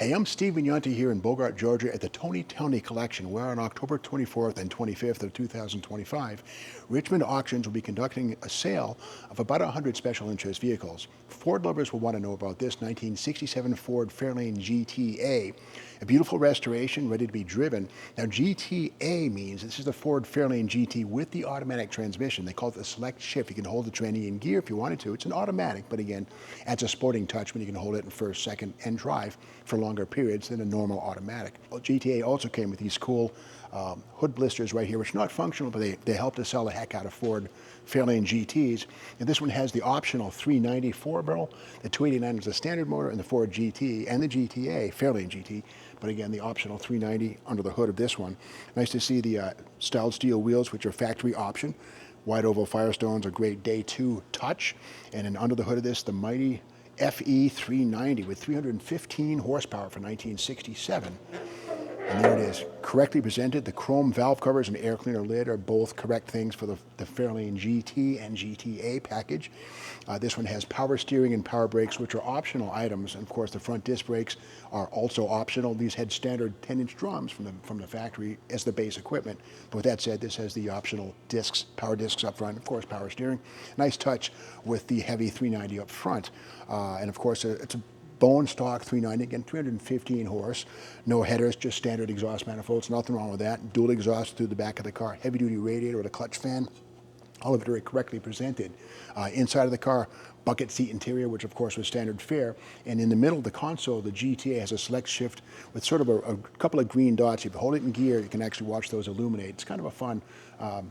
Hey, I'm Steve Magnante here in Bogart, Georgia at the Tony Townie Collection, where on October 24th and 25th of 2025, Richmond Auctions will be conducting a sale of about 100 special interest vehicles. Ford lovers will want to know about this 1967 Ford Fairlane GTA, a beautiful restoration ready to be driven. Now, GTA means this is the Ford Fairlane GT with the automatic transmission. They call it the select shift. You can hold the tranny in gear if you wanted to. It's an automatic, but again, adds a sporting touch when you can hold it in first, second, and drive for longer periods than a normal automatic. Well, GTA also came with these cool hood blisters right here, which are not functional, but they help to sell the heck out of Ford Fairlane GTs. And this one has the optional 390 4-barrel. The 289 is the standard motor, and the Ford GT and the GTA, Fairlane GT, but again, the optional 390 under the hood of this one. Nice to see the styled steel wheels, which are factory option. Wide oval Firestones, a great day 2 touch. And then under the hood of this, the mighty FE 390 with 315 horsepower for 1967. And there it is, correctly presented. The chrome valve covers and air cleaner lid are both correct things for the Fairlane GT and GTA package. This one has power steering and power brakes, which are optional items. And of course, the front disc brakes are also optional. These had standard 10-inch drums from the factory as the base equipment. But with that said, this has the optional discs, power discs up front, of course, power steering. Nice touch with the heavy 390 up front. And of course, it's a bone stock 390, again 315 horse, no headers, just standard exhaust manifolds, nothing wrong with that. Dual exhaust through the back of the car, heavy duty radiator with a clutch fan, all of it very correctly presented. Inside of the car, bucket seat interior, which of course was standard fare, and in the middle of the console, the GTA has a select shift with sort of a couple of green dots. If you hold it in gear, you can actually watch those illuminate. It's kind of a fun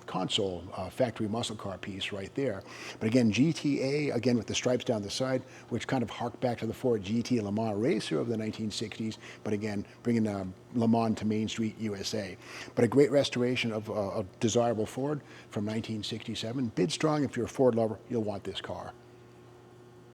console factory muscle car piece right there. But again, GTA, again with the stripes down the side, which kind of hark back to the Ford GT Le Mans racer of the 1960s, but again, bringing Le Mans to Main Street, USA. But a great restoration of a desirable Ford from 1967. Bid strong if you're a Ford lover, you'll want this car.